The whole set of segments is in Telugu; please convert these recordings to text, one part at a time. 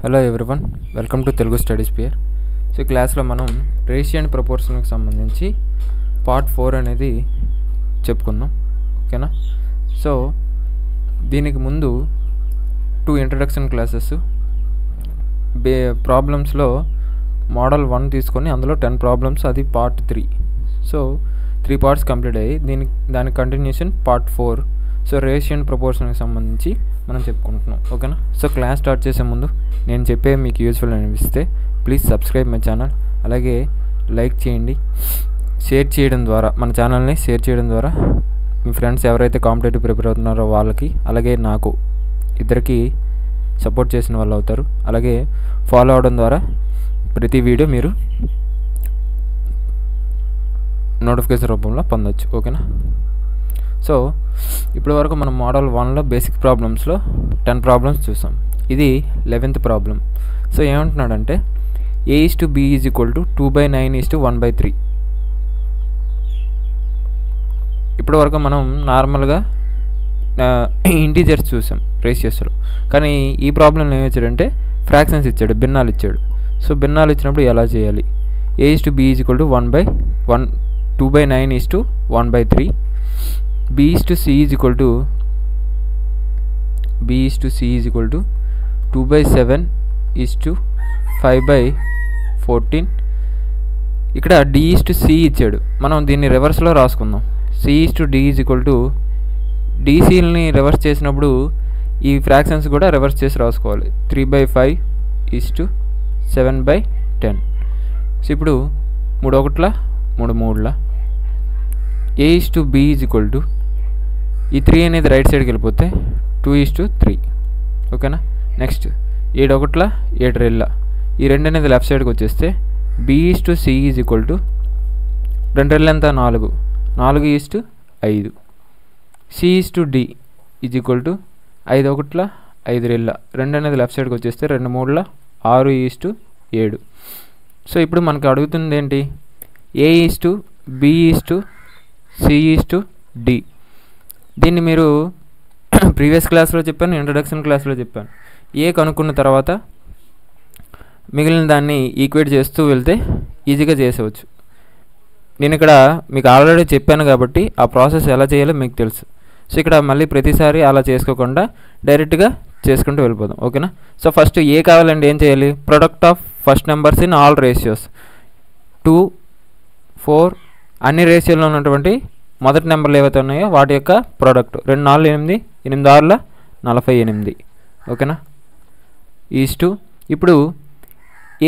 Hello everyone, welcome to Telugu studies peer. So ఈ క్లాస్లో మనం రేషియో అండ్ ప్రపోర్షన్కి సంబంధించి పార్ట్ 4 అనేది చెప్పుకుందాం. ఓకేనా? సో దీనికి ముందు 2 ఇంట్రడక్షన్ క్లాసెస్ ప్రాబ్లమ్స్లో మోడల్ 1 తీసుకొని అందులో 10 ప్రాబ్లమ్స్, అది పార్ట్ 3. సో 3 పార్ట్స్ కంప్లీట్ అయ్యాయి. దాని continuation part 4. So ratio and ప్రపోర్షన్కి సంబంధించి మనం చెప్పుకుంటున్నాం. ఓకేనా? సో క్లాస్ స్టార్ట్ చేసే ముందు నేను చెప్పే మీకు యూస్ఫుల్ అనిపిస్తే ప్లీజ్ సబ్స్క్రైబ్ మై ఛానల్, అలాగే లైక్ చేయండి. షేర్ చేయడం ద్వారా, మన ఛానల్ని షేర్ చేయడం ద్వారా మీ ఫ్రెండ్స్ ఎవరైతే కాంపిటేటివ్ ప్రిపేర్ అవుతున్నారో వాళ్ళకి, అలాగే నాకు, ఇద్దరికి సపోర్ట్ చేసిన వాళ్ళు అవుతారు. అలాగే ఫాలో అవడం ద్వారా ప్రతి వీడియో మీరు నోటిఫికేషన్ రూపంలో పొందొచ్చు. ఓకేనా? సో ఇప్పటి వరకు మనం మోడల్ 1లో బేసిక్ ప్రాబ్లమ్స్లో 10 ప్రాబ్లమ్స్ చూసాం. ఇది 11th ప్రాబ్లం. సో ఏమంటున్నాడంటే a:b = 2/9:1/3. ఇప్పటి వరకు మనం నార్మల్గా ఇంటీజర్స్ చూసాం రేషియోస్లో, కానీ ఈ ప్రాబ్లంలో ఏమి ఇచ్చాడంటే ఫ్రాక్షన్స్ ఇచ్చాడు, భిన్నాలు ఇచ్చాడు. సో భిన్నాలు ఇచ్చినప్పుడు ఎలా చేయాలి? a:b = 2/9:1/3. b:c = 2/7:5/14. ఇక్కడ d:c ఇచ్చాడు. మనం దీన్ని రివర్స్లో రాసుకుందాం. c:d = dcని రివర్స్ చేసినప్పుడు ఈ ఫ్రాక్షన్స్ కూడా రివర్స్ చేసి రాసుకోవాలి. 3/5:7/10. సో ఇప్పుడు 3 1 3 3 a:b = ఈ 3 అనేది రైట్ సైడ్కి వెళ్ళిపోతే 2:3. ఓకేనా? నెక్స్ట్ 7 1 7 2 ఈ 2 అనేది లెఫ్ట్ సైడ్కి వచ్చేస్తే b:c = 2 2 ఎంత 4 4:5. c:d = 5 1 5 2 2 అనేది లెఫ్ట్ సైడ్కి వచ్చేస్తే 2 3 6:7. సో ఇప్పుడు మనకు అడుగుతుంది ఏంటి? a:b:c:d. దీన్ని మీరు ప్రీవియస్ క్లాస్లో చెప్పాను, ఇంట్రడక్షన్ క్లాస్లో చెప్పాను. ఏ కనుక్కున్న తర్వాత మిగిలిన దాన్ని ఈక్వేట్ చేస్తూ వెళ్తే ఈజీగా చేసేవచ్చు. నేను ఇక్కడ మీకు ఆల్రెడీ చెప్పాను కాబట్టి ఆ ప్రాసెస్ ఎలా చేయాలో మీకు తెలుసు. సో ఇక్కడ మళ్ళీ ప్రతిసారి అలా చేసుకోకుండా డైరెక్ట్గా చేసుకుంటూ వెళ్ళిపోదాం. ఓకేనా? సో ఫస్ట్ ఏ కావాలంటే ఏం చేయాలి? Product of first numbers in all ratios. 2 4 అన్ని రేషియోలో ఉన్నటువంటి మొదటి నెంబర్లు ఏవైతే ఉన్నాయో వాటి యొక్క ప్రోడక్ట్. 2 4 8 8 6 48. ఓకేనా? ఇప్పుడు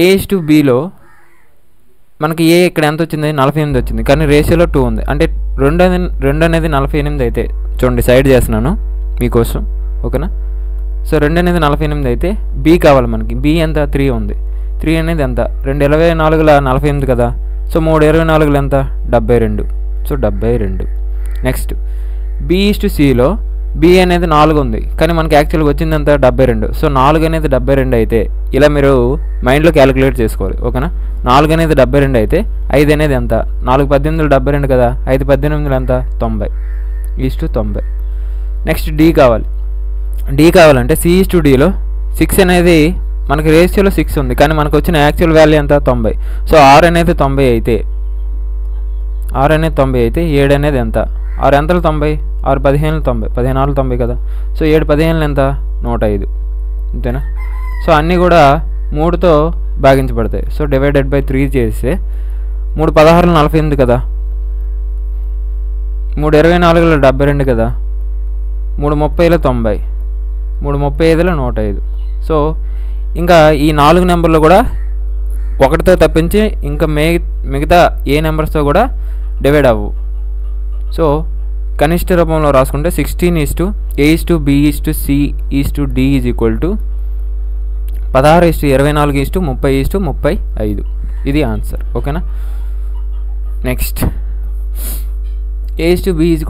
a:bలో మనకి ఏ ఇక్కడ ఎంత వచ్చింది? 48 వచ్చింది, కానీ రేషియోలో 2 ఉంది. అంటే 2 అనేది 48 అయితే, చూడండి సైడ్ చేస్తున్నాను మీకోసం. ఓకేనా? సో 2 అనేది 48 అయితే b కావాలి మనకి. b ఎంత? 3 ఉంది. 3 అనేది ఎంత? 2 24 48 కదా. సో 3 24 ఎంత? 72. సో 72. నెక్స్ట్ b:cలో b అనేది 4 ఉంది, కానీ మనకి యాక్చువల్గా వచ్చింది ఎంత? 72. సో 4 అనేది 72 అయితే ఇలా మీరు మైండ్లో క్యాలిక్యులేట్ చేసుకోవాలి. ఓకేనా? 4 అనేది 72 అయితే 5 అనేది ఎంత? 4 18 72 కదా. 5 18 ఎంత? 90. నెక్స్ట్ d కావాలి. d కావాలంటే c:dలో 6 అనేది మనకి రేషియోలో 6 ఉంది, కానీ మనకు వచ్చిన యాక్చువల్ వాల్యూ ఎంత? 90. సో 6 అనేది 90 అయితే 7 అనేది ఎంత? 6 ఎంతలు 90, 6 15 90, 16 90 కదా. సో 7 15 ఎంత? 105. అంతేనా? సో అన్నీ కూడా 3తో భాగించబడతాయి. సో డివైడెడ్ బై 3 చేస్తే 3 16 48 కదా. 3 24 72 కదా. 3 30 90, 3 35 105. సో ఇంకా ఈ 4 నెంబర్లు కూడా 1తో తప్పించి ఇంకా మిగతా ఏ నెంబర్స్తో కూడా డివైడ్ అవ్వు. సో కనిష్ట రూపంలో రాసుకుంటే 16 a:b:c:d = 16 24 30 35. ఇది ఆన్సర్. ఓకేనా? Next a:b =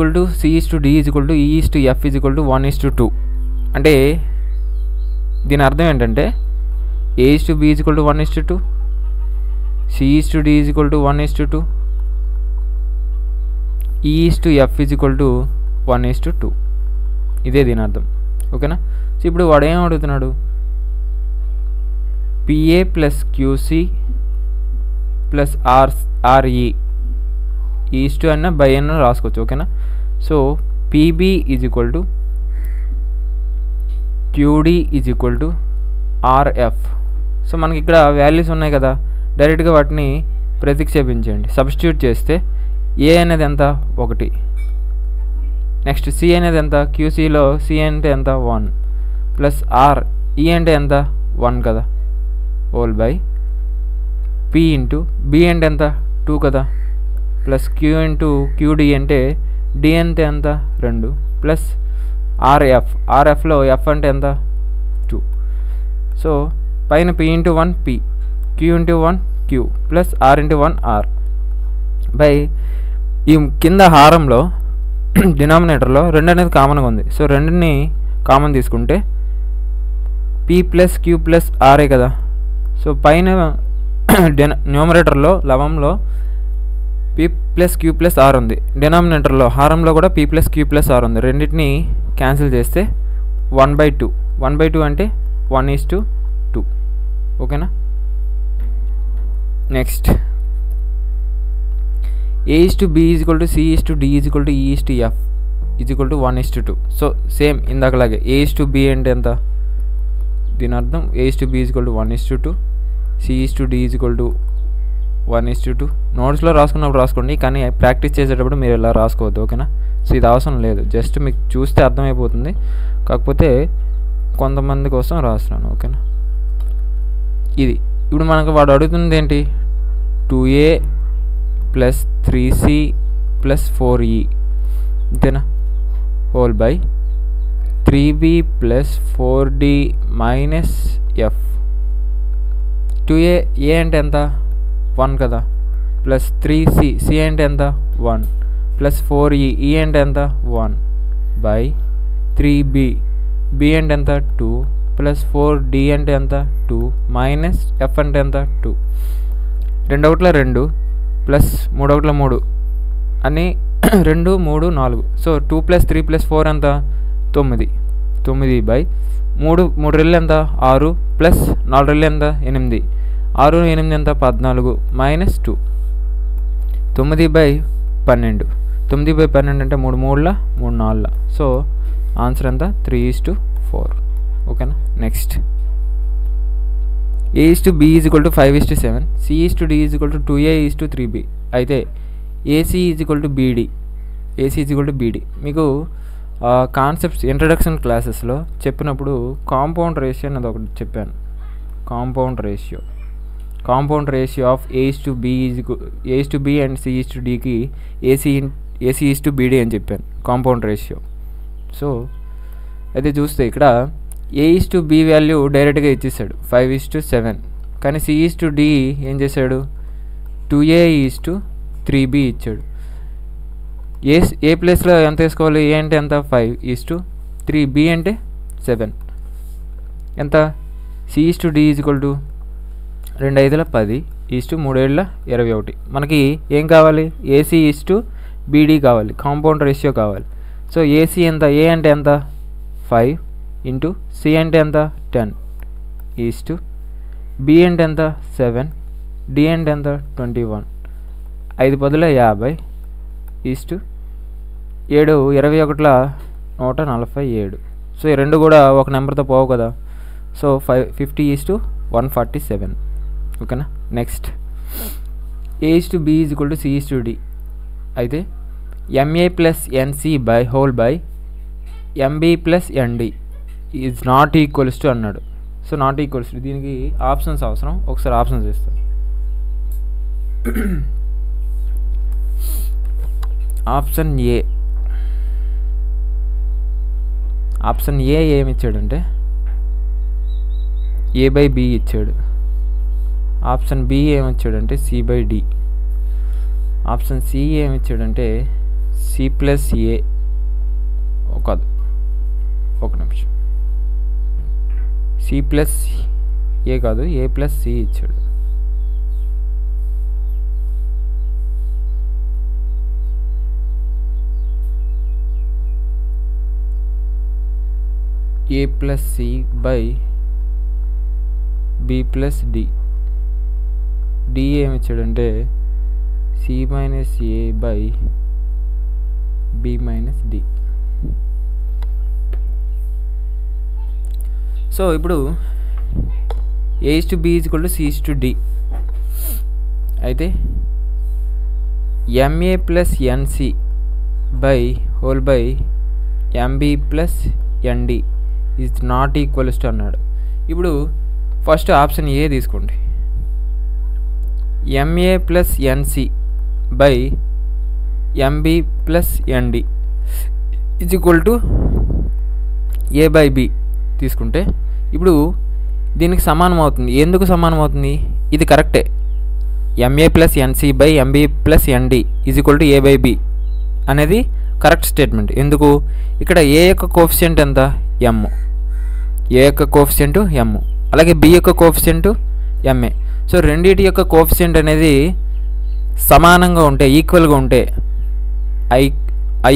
c:d = e:f = 1:2. అంటే దీని అర్థం ఏంటంటే a:b = 1:2, c:d = 1:2, e:f = 1:2. ఇదే దీని అర్థం. ఓకేనా? సో ఇప్పుడు వాడు ఏం అడుగుతున్నాడు? PA plus QC plus RE is to అన్న బై అన్న రాసుకోవచ్చు. ఓకేనా. So PB is equal to QD is equal to RF. So మనకి ఇక్కడ వాల్యూస్ ఉన్నాయి కదా, డైరెక్ట్గా వాటిని ప్రతిక్షేపించండి. సబ్స్టిట్యూట్ చేస్తే ఏ అనేది ఎంత 1, నెక్స్ట్ సి అనేది ఎంత, క్యూసీలో సి అంటే ఎంత 1 ప్లస్ ఆర్ ఈ అంటే ఎంత 1 కదా, whole by P into B అంటే ఎంత 2 కదా, ప్లస్ క్యూ ఇంటూ క్యూడి అంటే డి అంటే ఎంత 2 ప్లస్ ఆర్ఎఫ్లో ఎఫ్ అంటే ఎంత 2. సో పైన P into 1 P, Q into 1 Q plus R into 1 R by ఈ కింద హారంలో డినామినేటర్లో 2 అనేది కామన్గా ఉంది. సో 2ని కామన్ తీసుకుంటే పి ప్లస్ క్యూ ప్లస్ ఆరే కదా. సో పైన న్యూమరేటర్లో లవంలో P plus Q plus R ఉంది, డినామినేటర్లో హారంలో కూడా P plus Q plus R ఉంది. రెండింటిని క్యాన్సిల్ చేస్తే 1/2. 1/2 అంటే 1:2. ఓకేనా. Next A is to B is equal to C is to D is equal to E is to F is equal to 1:2. So same ఇందాకలాగే A is to B అంటే ఎంత, దీని అర్థం A is to B is equal to 1:2, C is to D is equal to 1:2. నోట్స్లో రాసుకున్నప్పుడు రాసుకోండి, కానీ ప్రాక్టీస్ చేసేటప్పుడు మీరు ఇలా రాసుకోవద్దు. ఓకేనా. సో ఇది అవసరం లేదు, జస్ట్ మీకు చూస్తే అర్థమైపోతుంది, కాకపోతే కొంతమంది కోసం రాస్తున్నాను. ఓకేనా. ఇది ఇప్పుడు మనకు వాడు అడుగుతుంది ఏంటి, 2A plus 3C plus 4E అంతేనా, whole by 3B plus 4D minus F. 2A ఏ అంటే ఎంత 1 కదా, ప్లస్ 3C సి అంటే ఎంత 1 ప్లస్ 4E ఈ అంటే ఎంత 1 బై 3B బి అంటే ఎంత 2 ప్లస్ 4D అంటే ఎంత 2 మైనస్ ఎఫ్ అంటే ఎంత 2. 2 ఒకట్ల 2 ప్లస్ 3 ఒకట్ల 3 అని 2 3 4. సో 2 ప్లస్ 3 ప్లస్ 4 ఎంత 9 బై 3 రెళ్ళు ఎంత 6 ప్లస్ 4 రెళ్ళు ఎంత 8, 6 8 ఎంత 14 మైనస్ 2. 9/12. 9/12 అంటే 3 3 3 4. సో ఆన్సర్ ఎంత 3:4. ఓకేనా. Next A is to B is equal to 5:7, C is to D is equal to 2A is to 3B. అయితే AC is equal to BD. AC is equal to BD. మీకు కాన్సెప్ట్స్ ఇంట్రడక్షన్ క్లాసెస్లో చెప్పినప్పుడు కాంపౌండ్ రేషియో అనేది ఒకటి చెప్పాను. Compound ratio of A is to B and C is to Dకి AC is to BD అని చెప్పాను కాంపౌండ్ రేషియో. సో అయితే చూస్తే ఇక్కడ A is to B value డైరెక్ట్గా ఇచ్చేసాడు 5:7, కానీ C is to D ఏం చేశాడు 2A is to 3B ఇచ్చాడు. ఏ ప్లేస్లో ఎంత వేసుకోవాలి, ఏ అంటే ఎంత 5:3, B అంటే 7 ఎంత, C is to D is equal to 2 5 10 is to 3 7 21. మనకి ఏం కావాలి, AC is to BD కావాలి, కాంపౌండ్ రేషియో కావాలి. సో AC ఎంత, ఏ అంటే ఎంత 5 ఇంటూ సి అంటే ఎంత 10 ఈజ్ టు బి అంటే ఎంత 7, డి అంటే ఎంత 21, 5 10 50 ఈజ్ టు 7 21 147. సో ఈ రెండు కూడా ఒక నెంబర్తో పోవు కదా. So 50 is to 147. ఓకేనా. Next A is to B is equal to C is to D. అయితే MA plus NC by whole by MB plus ND is not equals to అన్నాడు. సో నాట్ ఈక్వల్స్ టు, దీనికి ఆప్షన్స్ అవసరం, ఒకసారి ఆప్షన్స్ ఇస్తాను. ఆప్షన్ ఏ ఏమి ఇచ్చాడంటే A/B ఇచ్చాడు. ఆప్షన్ బి ఏమి ఇచ్చాడంటే C/D. ఆప్షన్ సి ఏమి ఇచ్చాడంటే C+A. కాదు, ఒక నిమిషం, C+A కాదు, A+C ఇచ్చాడు. A+C by B plus D. D ఏమి ఇచ్చాడంటే C minus A by B minus D. So ఇప్పుడు A is to B is equal to C is to D అయితే MA plus NC by whole by MB plus ND is not equals to అన్నాడు. ఇప్పుడు ఫస్ట్ ఆప్షన్ ఏ తీసుకోండి. MA plus NC by MB plus ND is equal to A by B తీసుకుంటే ఇప్పుడు దీనికి సమానం అవుతుంది. ఎందుకు సమానం అవుతుంది? ఇది కరెక్టే. M A plus NC by MB plus ND is equal to A by B అనేది కరెక్ట్ స్టేట్మెంట్. ఎందుకు? ఇక్కడ ఏ యొక్క కోఎఫిషియంట్ ఎంత? ఎమ్. ఏ యొక్క కోఎఫిషియంట్ ఎమ్, అలాగే బి యొక్క కోఎఫిషియంట్ ఎంఏ. సో రెండింటి యొక్క కోఎఫిషియంట్ అనేది సమానంగా ఉంటే, ఈక్వల్గా ఉంటే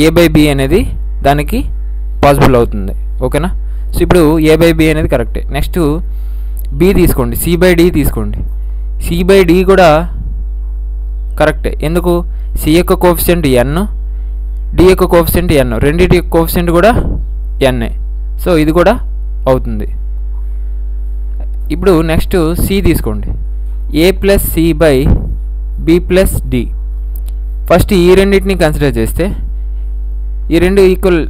ఏ బై బి అనేది దానికి పాసిబుల్ అవుతుంది. ఓకేనా? సో ఇప్పుడు ఏ బై బి అనేది కరెక్టే. నెక్స్ట్ బి తీసుకోండి, సి బై డి తీసుకోండి. సి బై డి కూడా కరెక్టే. ఎందుకు? సి యొక్క కోఎఫిషియంట్ ఎన్, డి యొక్క కోఎఫిషియంట్ ఎన్, రెండింటి యొక్క కోఎఫిషియంట్ కూడా ఎన్ఏ. సో ఇది కూడా అవుతుంది. ఇప్పుడు నెక్స్ట్ సి తీసుకోండి, A plus C by B plus D. First ఈ రెండింటిని కన్సిడర్ చేస్తే ఈ రెండు ఈక్వల్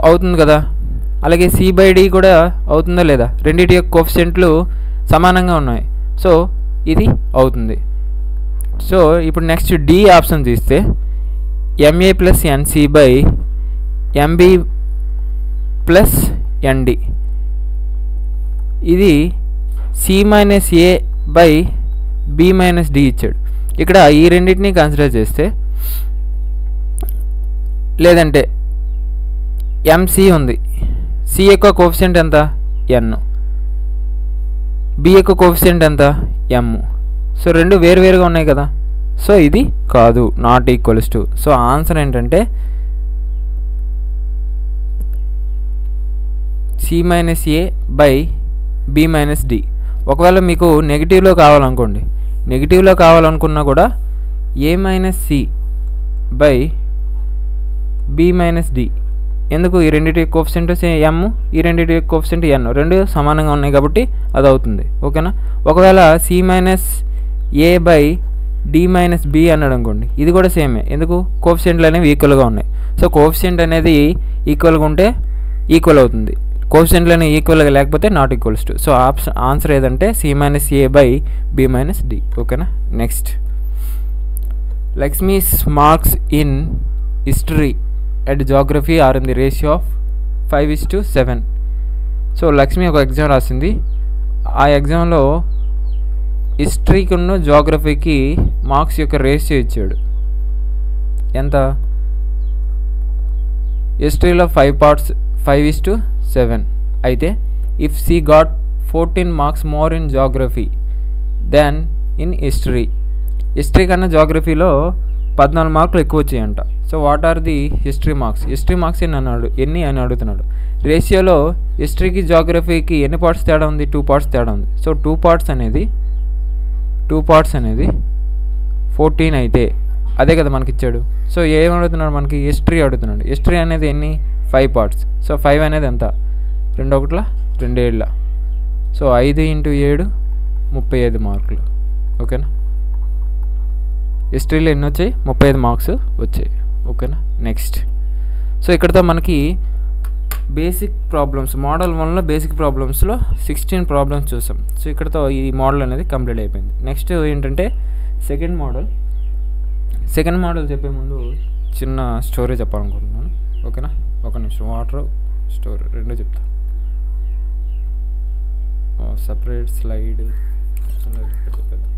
అవుతుంది కదా. అలాగే సి బై డి కూడా అవుతుందా లేదా? రెండింటి యొక్క కోఎఫిషియంట్లు సమానంగా ఉన్నాయి. సో ఇది అవుతుంది. సో ఇప్పుడు నెక్స్ట్ డి ఆప్షన్ తీస్తే MA plus NC by MB plus ND, ఇది C minus A by B minus D ఇచ్చాడు. ఇక్కడ ఈ రెండింటిని కన్సిడర్ చేస్తే, లేదంటే ఎంసి ఉంది, సి యొక్క కోఎఫిషియంట్ ఎంత? ఎన్, బి యొక్క కోఎఫిషియంట్ ఎంత? ఎమ్. సో రెండు వేరువేరుగా ఉన్నాయి కదా. సో ఇది కాదు, not equals to. So answer ఏంటంటే C minus A by B minus D. ఒకవేళ మీకు నెగిటివ్లో కావాలనుకోండి, నెగిటివ్లో కావాలనుకున్నా కూడా A minus C by B minus D. ఎందుకు? ఈ రెండింటి కోఎఫిషియంట్ ఎమ్, ఈ రెండింటి కోఎఫిషియంట్ ఎన్, రెండు సమానంగా ఉన్నాయి కాబట్టి అది అవుతుంది. ఓకేనా? ఒకవేళ C minus A by D minus B అన్నాడు అనుకోండి, ఇది కూడా సేమే. ఎందుకు? కోఎఫిషియంట్లు అనేవి ఈక్వల్గా ఉన్నాయి. సో కోఎఫిషియంట్ అనేది ఈక్వల్గా ఉంటే ఈక్వల్ అవుతుంది, కోఎఫిషియంట్లు అనేవి ఈక్వల్గా లేకపోతే not equals to. So answer ఏదంటే C minus A by B minus D. ఓకేనా? Next, Lakshmi's marks in history and geography are in the ratio of 5:7. So Lakshmi ఒక ఎగ్జామ్ రాసింది. ఆ ఎగ్జామ్లో హిస్టరీకి ఉన్న జాగ్రఫీకి మార్క్స్ యొక్క రేషియో ఇచ్చాడు. ఎంత? హిస్టరీలో 5 పార్ట్స్ 5:7 అయితే if C got 14 marks more in geography then in history. History కన్నా జాగ్రఫీలో 14 మార్కులు ఎక్కువ వచ్చాయంట. So what are the history marks? History marks ఎన్ని అని అడుగుతున్నాడు. రేషియోలో హిస్టరీకి జాగ్రఫీకి ఎన్ని పార్ట్స్ తేడా ఉంది? 2 పార్ట్స్ తేడా ఉంది. సో 2 పార్ట్స్ అనేది 14 అయితే అదే కదా మనకి ఇచ్చాడు. సో ఏం అడుగుతున్నాడు? మనకి హిస్టరీ అడుగుతున్నాడు. హిస్టరీ అనేది ఎన్ని? 5 పార్ట్స్. సో 5 అనేది ఎంత? 2 1 2 7. సో 5 × 7 35 మార్కులు. ఓకేనా? హిస్టరీలో ఎన్ని వచ్చాయి? 35 మార్క్స్ వచ్చాయి. ఓకేనా? నెక్స్ట్, సో ఇక్కడతో మనకి బేసిక్ ప్రాబ్లమ్స్, మోడల్ 1లో బేసిక్ ప్రాబ్లమ్స్లో 16 ప్రాబ్లమ్స్ చూసాం. సో ఇక్కడతో ఈ మోడల్ అనేది కంప్లీట్ అయిపోయింది. నెక్స్ట్ ఏంటంటే సెకండ్ మోడల్ చెప్పే ముందు చిన్న స్టోరీ చెప్పాలనుకుంటున్నాను. ఓకేనా? ఒక నిమిషం, వాటర్ స్టోరీ రెండు చెప్తా. సపరేట్ స్లైడ్ చెప్పేద్దాం.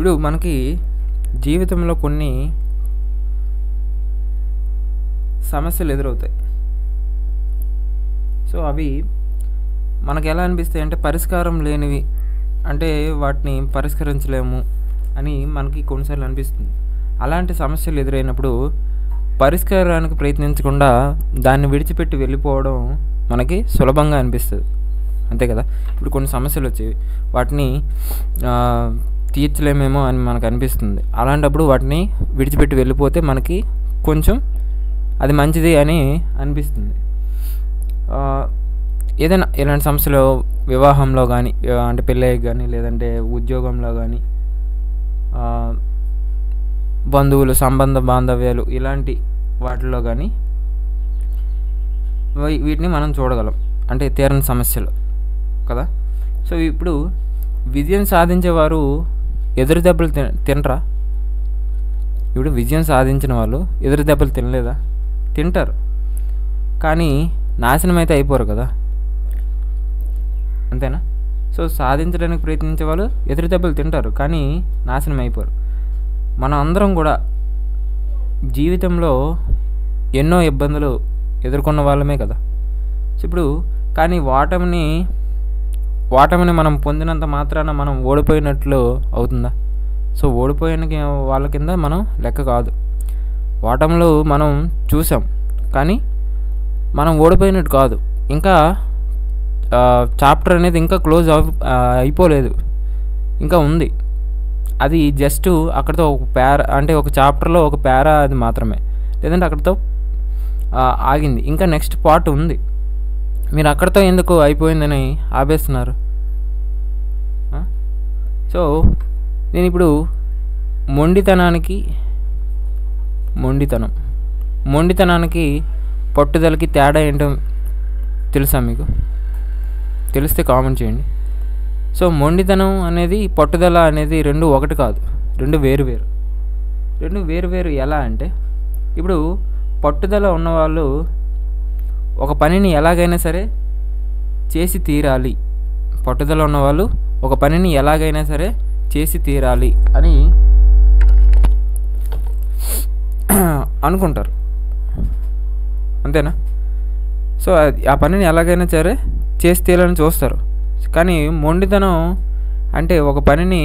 ఇప్పుడు మనకి జీవితంలో కొన్ని సమస్యలు ఎదురవుతాయి. సో అవి మనకు ఎలా అనిపిస్తాయి అంటే పరిష్కారం లేనివి, అంటే వాటిని పరిష్కరించలేము అని మనకి కొన్నిసార్లు అనిపిస్తుంది. అలాంటి సమస్యలు ఎదురైనప్పుడు పరిష్కారానికి ప్రయత్నించకుండా దాన్ని విడిచిపెట్టి వెళ్ళిపోవడం మనకి సులభంగా అనిపిస్తుంది, అంతే కదా. ఇప్పుడు కొన్ని సమస్యలు వచ్చేవి, వాటిని తీర్చలేమేమో అని మనకు అనిపిస్తుంది. అలాంటప్పుడు వాటిని విడిచిపెట్టి వెళ్ళిపోతే మనకి కొంచెం అది మంచిది అని అనిపిస్తుంది. ఏదైనా ఇలాంటి సమస్యలు వివాహంలో కానీ, అంటే పెళ్ళయ్యకి కానీ, లేదంటే ఉద్యోగంలో కానీ, బంధువులు సంబంధ బాంధవ్యాలు ఇలాంటి వాటిల్లో కానీ వీటిని మనం చూడగలం, అంటే తీరని సమస్యలు కదా. సో ఇప్పుడు విజయం సాధించేవారు ఎదురు దెబ్బలు తినరా? ఇప్పుడు విజయం సాధించిన వాళ్ళు ఎదురు దెబ్బలు తినలేదా? తింటారు, కానీ నాశనం అయితే అయిపోరు కదా, అంతేనా. సో సాధించడానికి ప్రయత్నించే వాళ్ళు ఎదురు దెబ్బలు తింటారు, కానీ నాశనం అయిపోరు. మనం అందరం కూడా జీవితంలో ఎన్నో ఇబ్బందులు ఎదుర్కొన్న వాళ్ళమే కదా. సో ఇప్పుడు కానీ వాటమిని మనం పొందినంత మాత్రాన మనం ఓడిపోయినట్లు అవుతుందా? సో ఓడిపోయిన వాళ్ళ కింద మనం లెక్క కాదు. ఓటములు మనం చూసాం, కానీ మనం ఓడిపోయినట్టు కాదు. ఇంకా చాప్టర్ అనేది ఇంకా క్లోజ్ అయిపోలేదు, ఇంకా ఉంది. అది జస్ట్ అక్కడితో ఒక పారా, అంటే ఒక చాప్టర్లో ఒక పారా అది మాత్రమే, లేదంటే అక్కడితో ఆగింది. ఇంకా నెక్స్ట్ పార్ట్ ఉంది. మీరు అక్కడితో ఎందుకు అయిపోయిందని ఆపేస్తున్నారు? సో నేను ఇప్పుడు మొండితనానికి పట్టుదలకి తేడా ఏంటో తెలుసా మీకు? తెలిస్తే కామెంట్ చేయండి. సో మొండితనం అనేది పట్టుదల అనేది రెండు ఒకటి కాదు, రెండు వేరు. ఎలా అంటే ఇప్పుడు పట్టుదల ఉన్నవాళ్ళు ఒక పనిని ఎలాగైనా సరే చేసి తీరాలి, పట్టుదల ఉన్నవాళ్ళు ఒక పనిని ఎలాగైనా సరే చేసి తీరాలి అని అనుకుంటారు, అంతేనా. సో ఆ పనిని ఎలాగైనా సరే చేసి తీరాలని చూస్తారు. కానీ మొండితనం అంటే ఒక పనిని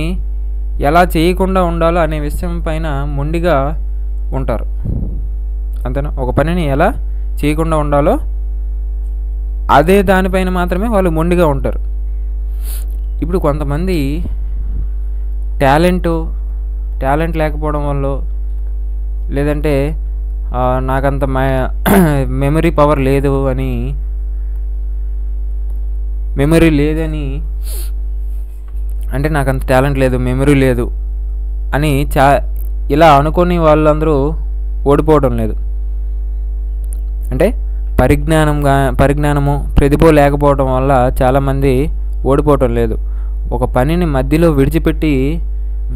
ఎలా చేయకుండా ఉండాలో అనే విషయం పైన మొండిగా ఉంటారు, అంతేనా. ఒక పనిని ఎలా చేయకుండా ఉండాలో అదే దానిపైన మాత్రమే వాళ్ళు మొండిగా ఉంటారు. ఇప్పుడు కొంతమంది టాలెంట్ లేకపోవడం వల్ల, లేదంటే నాకంత మెమరీ పవర్ లేదు అని, అంటే నాకంత టాలెంట్ లేదు, మెమరీ లేదు అని ఇలా అనుకుని వాళ్ళందరూ ఓడిపోవడం లేదు. అంటే పరిజ్ఞానము ప్రతిభ లేకపోవడం వల్ల చాలామంది ఓడిపోవటం లేదు. ఒక పనిని మధ్యలో విడిచిపెట్టి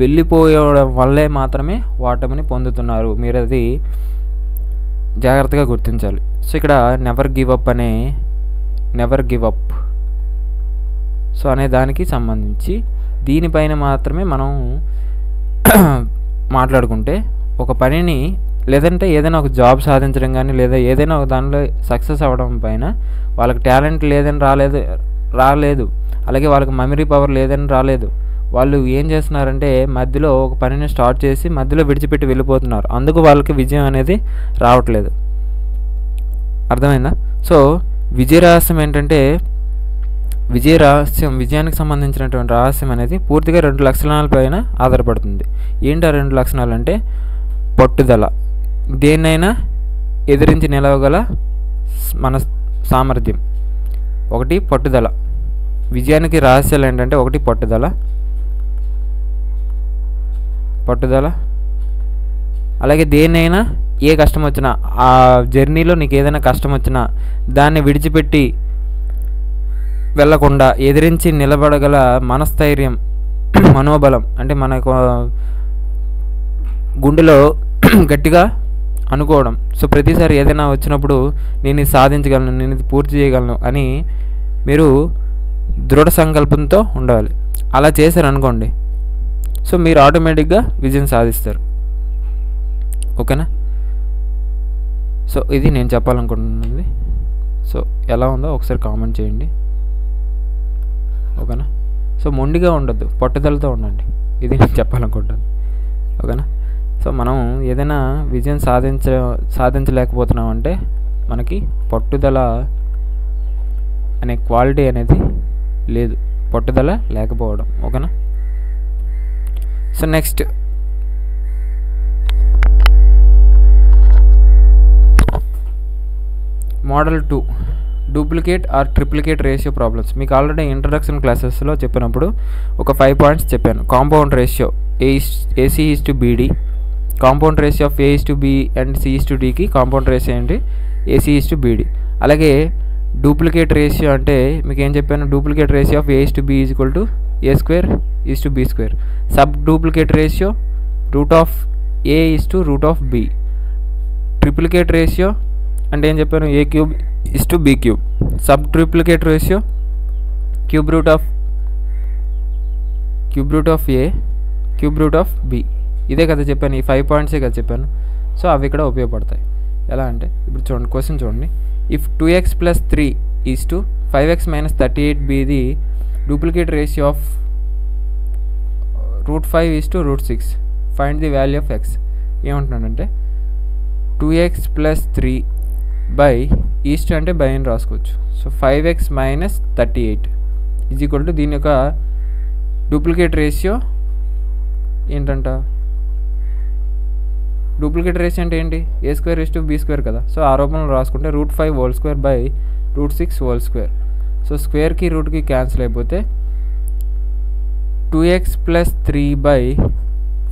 వెళ్ళిపోయడం వల్లే మాత్రమే ఓటమిని పొందుతున్నారు. మీరు అది జాగ్రత్తగా గుర్తించాలి. సో ఇక్కడ నెవర్ గివ్ అప్ సో అనే దానికి సంబంధించి దీనిపైన మాత్రమే మనం మాట్లాడుకుంటే, ఒక పనిని లేదంటే ఏదైనా ఒక జాబ్ సాధించడం కానీ, లేదా ఏదైనా ఒక దానిలో సక్సెస్ అవ్వడం పైన వాళ్ళకి టాలెంట్ లేదని రాలేదు, అలాగే వాళ్ళకి మెమరీ పవర్ లేదని రాలేదు. వాళ్ళు ఏం చేస్తున్నారంటే మధ్యలో ఒక పనిని స్టార్ట్ చేసి మధ్యలో విడిచిపెట్టి వెళ్ళిపోతున్నారు. అందుకు వాళ్ళకి విజయం అనేది రావట్లేదు. అర్థమైందా? సో విజయ రహస్యం ఏంటంటే, విజయానికి సంబంధించినటువంటి రహస్యం అనేది పూర్తిగా 2 లక్షణాలపైన ఆధారపడుతుంది. ఏంటి ఆ 2 లక్షణాలు అంటే, పట్టుదల, దేన్నైనా ఎదిరించి నిలవగల మన సామర్థ్యం. ఒకటి పట్టుదల. విజయానికి రహస్యాలు ఏంటంటే, ఒకటి పట్టుదల, అలాగే దేన్నైనా ఏ కష్టం వచ్చినా, ఆ జర్నీలో నీకు ఏదైనా కష్టం వచ్చినా దాన్ని విడిచిపెట్టి వెళ్ళకుండా ఎదిరించి నిలబడగల మనస్థైర్యం, మనోబలం. అంటే మనకు గుండెలో గట్టిగా అనుకోవడం. సో ప్రతిసారి ఏదైనా వచ్చినప్పుడు నేను ఇది సాధించగలను, నేను ఇది పూర్తి చేయగలను అని మీరు దృఢ సంకల్పంతో ఉండాలి. అలా చేశారనుకోండి, సో మీరు ఆటోమేటిక్గా విజయం సాధిస్తారు. ఓకేనా? సో ఇది నేను చెప్పాలనుకుంటున్నది. సో ఎలా ఉందో ఒకసారి కామెంట్ చేయండి. ఓకేనా? సో మొండిగా ఉండొద్దు, పట్టుదలతో ఉండండి. ఇది నేను చెప్పాలనుకుంటాను. ఓకేనా? సో మనం ఏదైనా విజయం సాధించలేకపోతున్నామంటే మనకి పట్టుదల అనే క్వాలిటీ అనేది లేదు, పట్టుదల లేకపోవడం. ఓకేనా? So next model 2 duplicate or triplicate ratio problems. మీకు ఆల్రెడీ ఇంట్రడక్షన్ క్లాసెస్లో చెప్పినప్పుడు ఒక 5 పాయింట్స్ చెప్పాను. Compound ratio AC:BD, compound ratio of A:B and C:Dకి కాంపౌండ్ రేషియో ఏంటి? AC:BD. అలాగే డూప్లికేట్ రేషియో అంటే మీకు ఏం చెప్పాను? Duplicate ratio of A:B = A²:B². Sub duplicate ratio √A:√B. Triplicate ratio అంటే ఏం చెప్పాను? A³:B³. Sub triplicate ratio cube root of A cube root of B. ఇదే కదా చెప్పాను, ఈ 5 పాయింట్సే కదా చెప్పాను. సో అవి ఇక్కడ ఉపయోగపడతాయి. ఎలా అంటే ఇప్పుడు చూడండి, క్వశ్చన్ చూడండి. If 2x + 3 = 5x - 38b the duplicate ratio of √5 = √6, find the value of x. ఏమంటున్నాడంటే 2x + 3 బై ఈస్ట్ అంటే బై అని రాసుకోవచ్చు. సో 5x - 38 = దీని యొక్క డూప్లికేట్ రేషియో ఏంటంట? డూప్లికేట్ రేషియో అంటే ఏంటి? A²:B² కదా. సో ఆ రూపంలో రాసుకుంటే √5² బై √6². సో స్క్వేర్కి రూట్కి క్యాన్సిల్ అయిపోతే 2x + 3 బై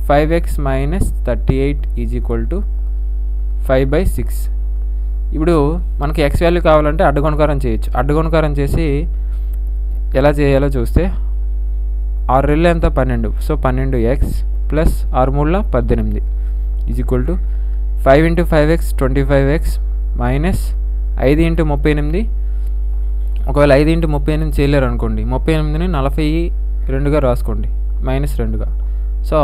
5x - 38 = 5/6. ఇప్పుడు మనకి x వాల్యూ కావాలంటే అడ్డగుణకారం చేయొచ్చు. అడ్డగుణకారం చేసి ఎలా చేయాలో చూస్తే 6 రెళ్ళు ఎంత? 12. So 12x + 6 3 18 = 5 × 5x 25x minus 5 × 38. ఒకవేళ 5 × 38 చేయలేరు అనుకోండి, 38ని 42గా రాసుకోండి, -2గా. సో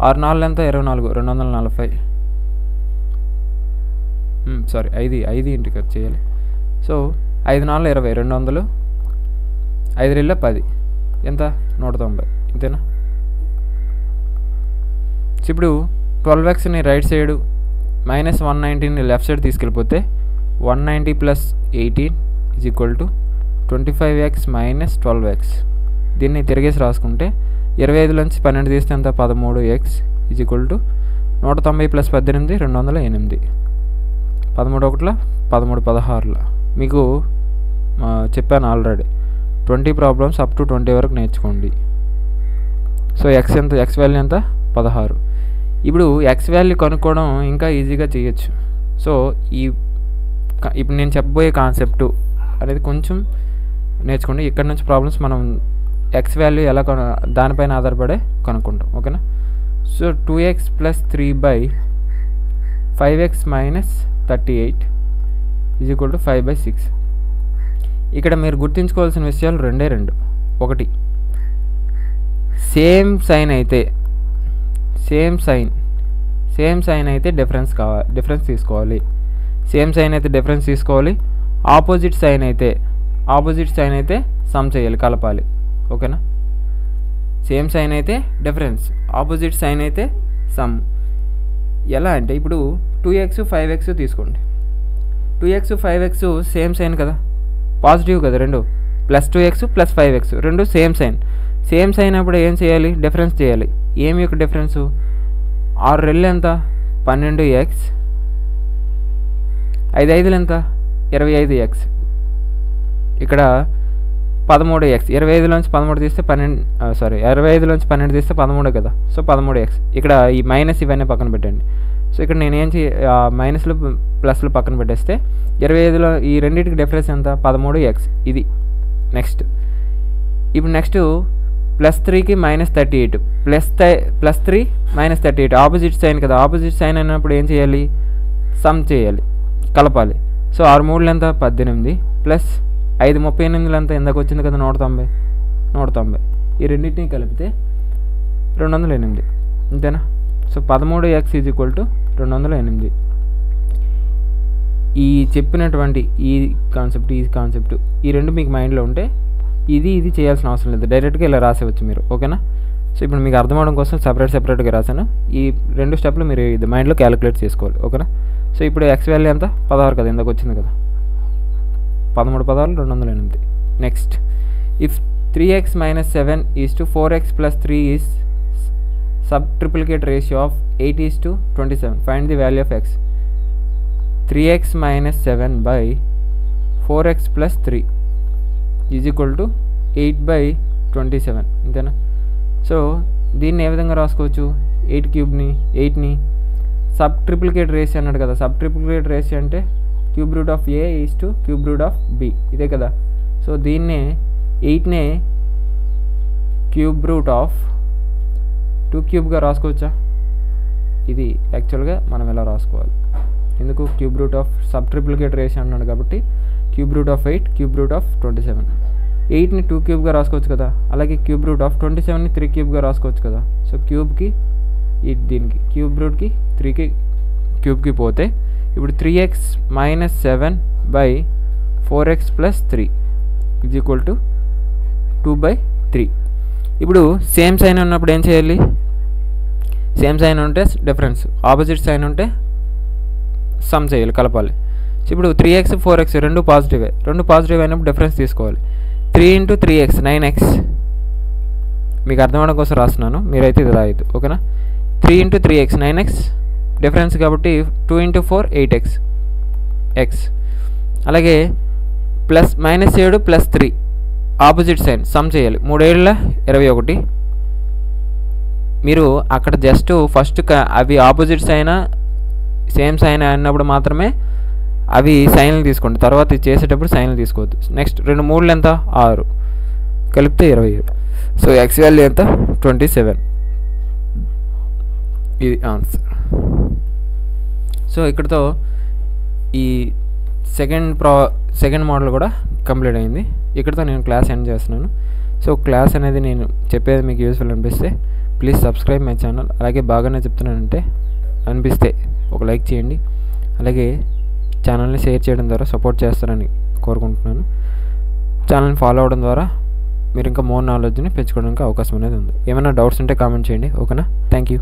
6 4 ఎంత? 24, 240. సారీ 5 ఇంటికి చేయాలి. సో 5 4 20, 200, 5 రెళ్ళ 10 ఎంత? 190. ఇంతేనా? ఇప్పుడు 12xని right side -190ని left side తీసుకెళ్ళిపోతే 190 + 18 = 25x - 12x. దీన్ని తిరిగేసి రాసుకుంటే 25లోంచి 12 తీస్తే ఎంత? 13x = 190 + 18 208. 13 1 13 16. మీకు చెప్పాను ఆల్రెడీ 20 ప్రాబ్లమ్స్ అప్ టు 20 వరకు నేర్చుకోండి. సో ఎక్స్ ఎంత? ఎక్స్ వాల్యూ ఎంత? 16. ఇప్పుడు ఎక్స్ వాల్యూ కనుక్కోవడం ఇంకా ఈజీగా చేయొచ్చు. సో ఇప్పుడు నేను చెప్పబోయే కాన్సెప్ట్ అనేది కొంచెం నేర్చుకోండి. ఇక్కడ నుంచి ప్రాబ్లమ్స్ మనం ఎక్స్ వాల్యూ ఎలా దానిపైన ఆధారపడే కనుక్కుంటాం. ఓకేనా? So 2x + 3 by 5x - 38 = 5/6. ఇక్కడ మీరు గుర్తుంచుకోవాల్సిన విషయాలు రెండే రెండు. ఒకటి, సేమ్ సైన్ అయితే డిఫరెన్స్ తీసుకోవాలి. సేమ్ సైన్ అయితే డిఫరెన్స్ తీసుకోవాలి. ఆపోజిట్ సైన్ అయితే సమ్ చేయాలి, కలపాలి. ఓకేనా? సేమ్ సైన్ అయితే డిఫరెన్స్, ఆపోజిట్ సైన్ అయితే సమ్. ఎలా అంటే ఇప్పుడు 2x 5x తీసుకోండి. 2x 5x సేమ్ సైన్ కదా, పాజిటివ్ కదా రెండు. +2x + 5x రెండు సేమ్ సైన్. సేమ్ సైన్ అప్పుడు ఏం చేయాలి? డిఫరెన్స్ చేయాలి. ఏమి యొక్క డిఫరెన్స్? 6 రెళ్ళు ఎంత? 12x, 5 5 ఎంత? 25x. ఇక్కడ 13x. 25లోంచి 13 తీస్తే 25లోంచి 12 తీస్తే 13 కదా. So 13x. ఇక్కడ ఈ మైనస్ ఇవన్నీ పక్కన పెట్టండి. సో ఇక్కడ నేను ఏం మైనస్లు ప్లస్లు పక్కన పెట్టేస్తే 25లో ఈ రెండింటికి డిఫరెన్స్ ఎంత? 13x. ఇది నెక్స్ట్. ఇప్పుడు నెక్స్ట్ +3కి -38, +3 -38 ఆపోజిట్ సైన్ కదా. ఆపోజిట్ సైన్ అయినప్పుడు ఏం చేయాలి? సమ్ చేయాలి, కలపాలి. సో 6 3 ఎంత? 18 ప్లస్ 5 38 ఎంత? ఇందాక వచ్చింది కదా 190. ఈ రెండింటిని కలిపితే 208 అంతేనా. So 13x is equal to 208. ఈ చెప్పినటువంటి ఈ కాన్సెప్ట్ ఈ రెండు మీకు మైండ్లో ఉంటే ఇది చేయాల్సిన అవసరం లేదు, డైరెక్ట్గా ఇలా రాసేవచ్చు మీరు. ఓకేనా. సో ఇప్పుడు మీకు అర్థం అవడం కోసం సెపరేట్గా రాశాను. ఈ 2 స్టెప్లు మీరు ఇది మైండ్లో క్యాలిక్యులేట్ చేసుకోవాలి. ఓకేనా. సో ఇప్పుడు ఎక్స్ వాల్యూ ఎంత 16 కదా, ఇందాక వచ్చింది కదా, 13 పదాలు 208. Next if 3x minus 7 is to 4x plus 3 is sub-triplicate ratio of 8:27. Find the value of x. 3x minus 7 by 4x plus 3 is equal to 8/27 అంతేనా. సో దీన్ని ఏ విధంగా రాసుకోవచ్చు, 8ని సబ్ ట్రిప్లికేట్ రేషియో అన్నాడు కదా. సబ్ ట్రిప్లికేట్ రేషియో అంటే cube root of a is to cube root of b, ఇదే కదా. సో దీన్నే 8నే క్యూబ్ రూట్ ఆఫ్ 2 క్యూబ్గా రాసుకోవచ్చా. ఇది యాక్చువల్గా మనం ఎలా రాసుకోవాలి, ఎందుకు cube root of sub triplicate ratio అన్నాడు కాబట్టి cube root of 8 cube root of 27. 8ని 2 క్యూబ్గా రాసుకోవచ్చు కదా, అలాగే క్యూబ్ రూట్ ఆఫ్ 27ని 3 క్యూబ్గా రాసుకోవచ్చు కదా. సో క్యూబ్కి దీనికి క్యూబ్ రూట్కి 3కి క్యూబ్కి పోతే ఇప్పుడు 3x minus 7 by 4x plus 3 is equal to 2/3. ఇప్పుడు సేమ్ సైన్ ఉన్నప్పుడు ఏం చేయాలి, సేమ్ సైన్ ఉంటే డిఫరెన్స్, ఆపోజిట్ సైన్ ఉంటే సమ్ చేయాలి, కలపాలి. ఇప్పుడు 3x 4x రెండు పాజిటివ్ అయినప్పుడు డిఫరెన్స్ తీసుకోవాలి. 3 × 3x 9x, మీకు అర్థం అవడం కోసం రాస్తున్నాను, మీరైతే ఇది రాయద్దు. ఓకేనా. 3 × 3x 9x డిఫరెన్స్ కాబట్టి 2 × 4 8x x. అలాగే ప్లస్ -7 + 3 ఆపోజిట్ సైన్ సమ్ చేయాలి. 3 7 21. మీరు అక్కడ జస్ట్ ఫస్ట్ అవి ఆపోజిట్ సైన్ సేమ్ సైన్ అన్నప్పుడు మాత్రమే అవి సైన్లు తీసుకోండి, తర్వాత ఇది చేసేటప్పుడు సైన్లు తీసుకోవద్దు. నెక్స్ట్ 2 3 ఎంత 6 కలిపితే 27. సో ఎక్స్ వాల్యూ ఎంత 27, ఇది ఆన్సర్. సో ఇక్కడతో ఈ సెకండ్ మోడల్ కూడా కంప్లీట్ అయింది. ఇక్కడతో నేను క్లాస్ ఎండ్ చేస్తున్నాను. సో క్లాస్ అనేది నేను చెప్పేది మీకు యూస్ఫుల్ అనిపిస్తే ప్లీజ్ సబ్స్క్రైబ్ మై ఛానల్. అలాగే బాగానే చెప్తున్నానంటే అనిపిస్తే ఒక లైక్ చేయండి, అలాగే ఛానల్ని షేర్ చేయడం ద్వారా సపోర్ట్ చేస్తారని కోరుకుంటున్నాను. ఛానల్ని ఫాలో అవడం ద్వారా మీరు ఇంకా మోర్ నాలెడ్జ్ని పెంచుకోవడానికి అవకాశం అనేది ఉంది. ఏమైనా డౌట్స్ ఉంటే కామెంట్ చేయండి. ఓకేనా. Thank you.